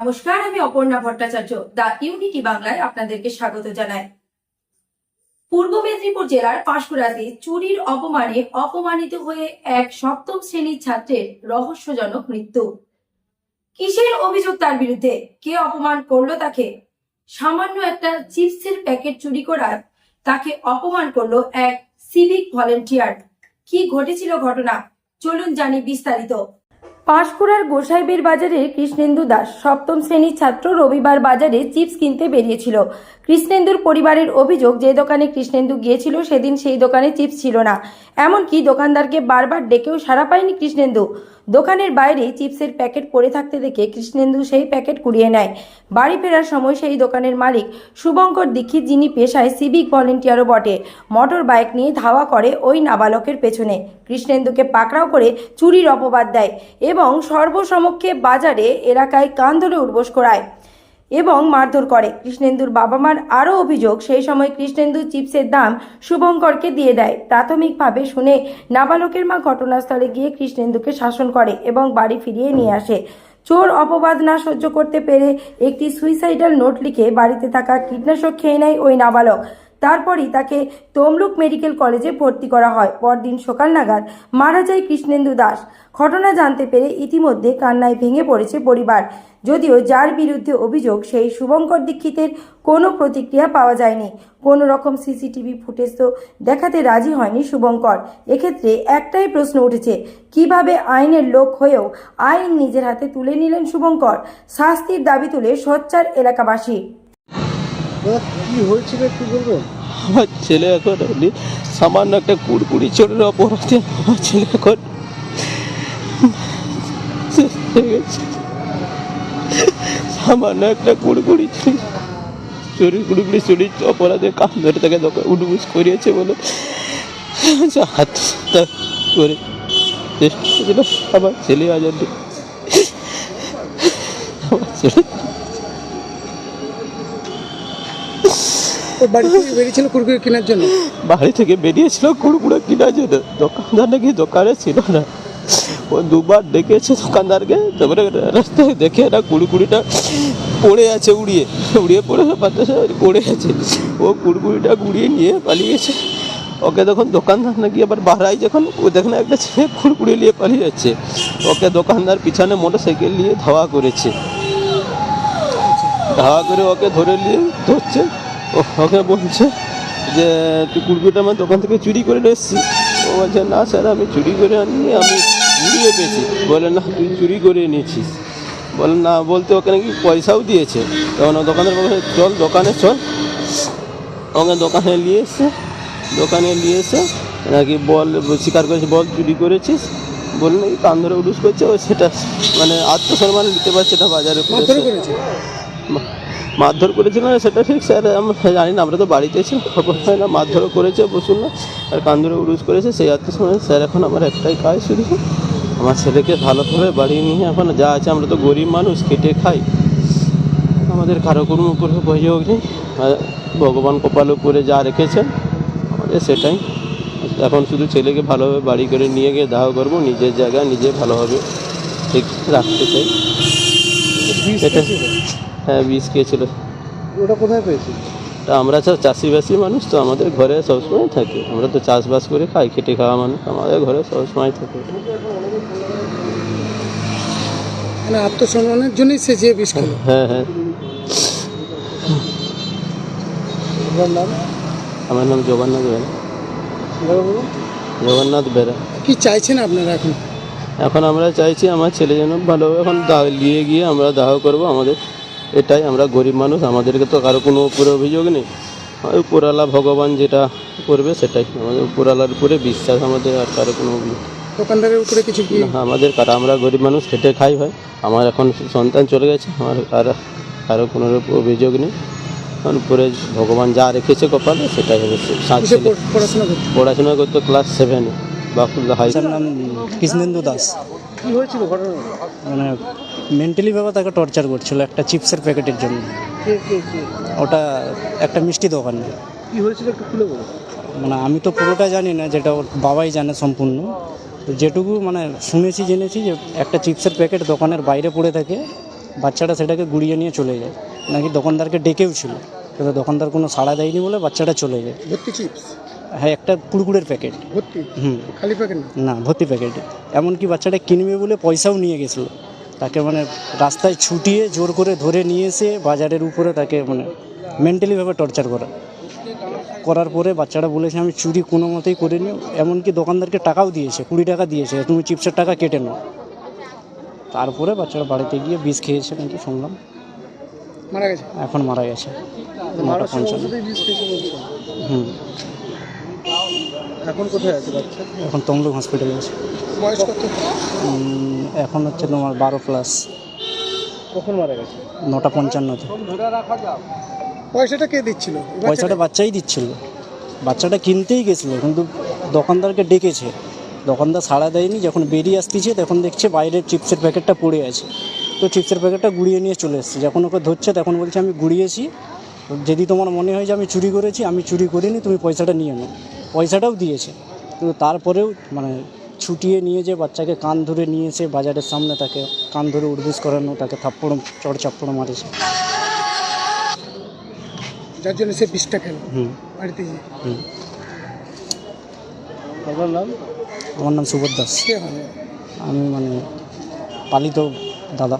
নমস্কার, আমি অপর্ণা ভট্টাচার্য দা ইউনিটি বাংলায় আপনাদেরকে স্বাগত জানাই। পূর্ব মেদিনীপুর জেলার পাঁশকুড়াতে চুরির অপমানে অপমানিত হয়ে এক সপ্তম শ্রেণীর ছাত্রের রহস্যজনক মৃত্যু। কিসের অভিযোগ তার বিরুদ্ধে? কে অপমান করলো তাকে? সামান্য একটা চিপসের প্যাকেট চুরি করার তাকে অপমান করলো এক সিভিক ভলেন্টিয়ার। কি ঘটেছিল ঘটনা, চলুন জানি বিস্তারিত। পাঁশকুড়ার গোসাইবের বাজারের কৃষ্ণেন্দু দাস সপ্তম শ্রেণীর ছাত্র রবিবার বাজারে চিপস কিনতে বেরিয়েছিল। কৃষ্ণেন্দুর পরিবারের অভিযোগ, যে দোকানে কৃষ্ণেন্দু গিয়েছিল সেদিন সেই দোকানে চিপস ছিল না। এমনকি দোকানদারকে বারবার ডেকেও সাড়া পায়নি কৃষ্ণেন্দু। দোকানের বাইরে চিপসের প্যাকেট পড়ে থাকতে দেখে কৃষ্ণেন্দু সেই প্যাকেট কুড়িয়ে নেয়। বাড়ি ফেরার সময় সেই দোকানের মালিক শুভঙ্কর দীক্ষিত, যিনি পেশায় সিভিক ভলেন্টিয়ারও বটে, মোটর বাইক নিয়ে ধাওয়া করে ওই নাবালকের পেছনে। কৃষ্ণেন্দুকে পাকড়াও করে চুরির অপবাদ দেয় এবং সর্বসমক্ষে বাজারে এলাকায় কান ধরে উঠবোস করায় এবং মারধর করে। কৃষ্ণেন্দুর বাবা মার আরও অভিযোগ, সেই সময় কৃষ্ণেন্দু চিপসের দাম শুভঙ্করকে দিয়ে দেয়। প্রাথমিকভাবে শুনে নাবালকের মা ঘটনাস্থলে গিয়ে কৃষ্ণেন্দুকে শাসন করে এবং বাড়ি ফিরিয়ে নিয়ে আসে। চোর অপবাদ না সহ্য করতে পেরে একটি সুইসাইডাল নোট লিখে বাড়িতে থাকা কীটনাশক খেয়ে নেয় ওই নাবালক। তারপরই তাকে তমলুক মেডিকেল কলেজে ভর্তি করা হয়। পরদিন সকাল নাগাদ মারা যায় কৃষ্ণেন্দু দাস। ঘটনা জানতে পেরে ইতিমধ্যে কান্নায় ভেঙে পড়েছে পরিবার। যদিও যার বিরুদ্ধে অভিযোগ, সেই শুভঙ্কর দীক্ষিতের কোনো প্রতিক্রিয়া পাওয়া যায়নি। কোনো রকম সিসিটিভি ফুটেজ তো দেখাতে রাজি হয়নি শুভঙ্কর। এক্ষেত্রে একটাই প্রশ্ন উঠেছে, কিভাবে আইনের লোক হয়েও আইন নিজের হাতে তুলে নিলেন শুভঙ্কর? শাস্তির দাবি তুলে সোচ্চার এলাকাবাসী। কি হয়েছিল একটু বলবেন? আমার ছেলে এখন সামান্য একটা কুড়কুড়ি চোরের অপরাধে আমার ছেলে এখন সামান্য একটা কুড়কুড়ি চুরির অপরাধে কান ধরে তাকে উঠবুস করিয়েছে বলে হাত করে আমার ছেলে আজাদ আমার ছেলে বাড়ি থেকে বেরিয়েছিল কুরকুরে কেনার জন্য। বাড়ি থেকে বেরিয়েছিল কুড়কুড়ে কেনার জন্য। দোকানদার নাকি দোকানে ছিল না। ও দুবার ডেকেছে দোকানদারকে, তারপরে রাস্তায় দেখে না কুড়কুড়িটা পড়ে আছে, উড়িয়ে পড়ে বাতাসে পড়ে আছে। ও কুড়কুড়িটা গুড়িয়ে নিয়ে পালিয়ে গেছে। ওকে তখন দোকানদার নাকি আবার বাড়াই, যখন ও দেখে না একটা ছেলে কুড়কুড়ি নিয়ে পালিয়ে যাচ্ছে, ওকে দোকানদার পিছনে মোটর সাইকেল নিয়ে ধাওয়া করেছে। ধাওয়া করে ওকে ধরে নিয়ে ধরছে। ওকে বলছে যে তুই কুড়কুড়িটা আমার দোকান থেকে চুরি করে নিয়ে এসেছি। ও বলছে না স্যার, আমি চুরি করে আনিনি, আমি ঘুরিয়ে পেয়েছি। বলে না, তুই চুরি করে নিয়েছিস। বলে না, বলতে ওকে নাকি পয়সাও দিয়েছে। তখন দোকানের বলে চল দোকানে চল। ওকে দোকানে নিয়ে এসে নাকি বল স্বীকার করেছে, বল চুরি করেছিস বলে নাকি কান ধরে উডুস করছে। ও সেটা মানে আত্মসম্মান দিতে পারছে না। বাজারে মারধর করেছিল না সেটা ঠিক স্যার আমরা জানি না, আমরা তো বাড়িতে ছিলাম, খবর হয় না। মারধরও করেছে বসুন না, আর কান ধরে উড়ুস করেছে, সেই আত্মসম্মান। স্যার এখন আমার একটাই কাজ, শুধু আমার ছেলেকে ভালোভাবে বাড়ি নিয়ে, এখন যা আছে, আমরা তো গরিব মানুষ, খেটে খাই, আমাদের কারো কোনো উপরে অভিযোগ নেই। ভগবান কপাল উপরে যা রেখেছেন আমাদের সেটাই। এখন শুধু ছেলেকে ভালোভাবে বাড়ি করে নিয়ে গিয়ে দাহ করবো, নিজের জায়গায় নিজে ভালোভাবে ঠিক রাখতে চাই। এটা হ্যাঁ, বিষ খেয়েছিল। ওটা কোথায় পেয়েছি? আমরা চাষিবাসী মানুষ, তো আমাদের ঘরে সবসময় থাকে। আমরা তো চাষবাস করে খাই, খেটে খাওয়া মানুষ, আমাদের ঘরে সবসময় থাকে। মানে আত্মসম্মানের জন্যই সে যে বিষ খেলো। হ্যাঁ হ্যাঁ। নাম? আমার নাম জগন্নাথ বেরা। জগন্নাথ বেরা। কি চাইছেন আপনারা এখন? এখন আমরা চাইছি আমার ছেলে যেন ভালোভাবে এখন নিয়ে গিয়ে আমরা দাহ করবো। আমাদের এটাই, আমরা গরিব মানুষ, আমাদেরকে তো কারো কোনো উপরে অভিযোগ নেই। উপরওয়ালা ভগবান যেটা করবে সেটাই, আমাদের উপরওয়ালার উপরে বিশ্বাস আমাদের, আর কারো কোনো অভিযোগ। দোকানদারের উপরে কিছু কি? আমাদের আমরা গরিব মানুষ, খেটে খাই ভাই। আমার এখন সন্তান চলে গেছে, আমার কারো কোনো অভিযোগ নেই। কারণ উপরে ভগবান যা রেখেছে কপালে সেটাই হবে। পড়াশোনা করতো ক্লাস 7-এ বাঁকুড়া হাই। নাম কৃষ্ণেন্দু দাস। কি হয়েছিল ঘটনা? মানে মেন্টালি বাবা তাকে টর্চার করছিল একটা চিপসের প্যাকেটের জন্য। ওটা একটা মিষ্টি দোকান। কি হয়েছিল একটু খুলে বলো। মানে আমি তো পুরোটা জানি না, যেটা ওর বাবাই জানে সম্পূর্ণ। তো যেটুকু মানে শুনেছি জেনেছি যে একটা চিপসের প্যাকেট দোকানের বাইরে পড়ে থাকে, বাচ্চাটা সেটাকে গুড়িয়ে নিয়ে চলে যায়, নাকি দোকানদারকে ডেকেও ছিল, কিন্তু দোকানদার কোনো সাড়া দেয়নি বলে বাচ্চাটা চলে যায়। ভর্তি চিপস? হ্যাঁ, একটা কুড়কুড়ের প্যাকেট। ভর্তি? হুম। খালি প্যাকেট না? না, ভর্তি প্যাকেটে। এমনকি বাচ্চাটা কিনবে বলে পয়সাও নিয়ে গেছিলো, তাকে মানে রাস্তায় ছুটিয়ে জোর করে ধরে নিয়ে এসে বাজারের উপরে তাকে মানে মেন্টালিভাবে টর্চার করার পরে বাচ্চাটা বলেছে আমি চুরি কোনো মতেই করিনি, এমনকি দোকানদারকে টাকাও দিয়েছে, 20 টাকা দিয়েছে, তুমি চিপসের টাকা কেটে নাও। তারপরে বাচ্চাটা বাড়িতে গিয়ে বিষ খেয়েছে নাকি শুনলাম, মারা গেছে? এখন মারা গেছে। 9:55। বিষ খেয়েছে বলছো? হুম। এখন কোথায় আছে বাচ্চা? এখন তমলুক হসপিটালে আছে। বয়স কত? এখন হচ্ছে তোমার 12+। কখন মারা গেছে? 9:55-তে। পয়সাটা কে দিচ্ছিল? পয়সাটা বাচ্চাই দিচ্ছিল, বাচ্চাটা কিনতেই গেছিলো, কিন্তু দোকানদারকে ডেকেছে, দোকানদার সাড়া দেয়নি। যখন বেরিয়ে আসতেছে তখন দেখছে বাইরের চিপসের প্যাকেটটা পড়ে আছে, তো চিপসের প্যাকেটটা গুড়িয়ে নিয়ে চলে এসছে। যখন ওকে ধরছে তখন বলছে আমি গুড়িয়েছি, যদি তোমার মনে হয় যে আমি চুরি করেছি, আমি চুরি করিনি, তুমি পয়সাটা নিয়ে নাও। পয়সাটাও দিয়েছে, কিন্তু তারপরেও মানে ছুটিয়ে নিয়ে যে বাচ্চাকে কান ধরে নিয়ে এসে বাজারের সামনে তাকে কান ধরে উঠবিস করানো, তাকে থাপ্পড় চড় চাপ্পড় মারেছে। যার জন্য সে বিষটা খেলো হুম বাড়িতে গিয়ে। হুম। আপনার নাম? আমার নাম সুবোধ দাস। কে হয়? আমি মানে পালিত দাদা।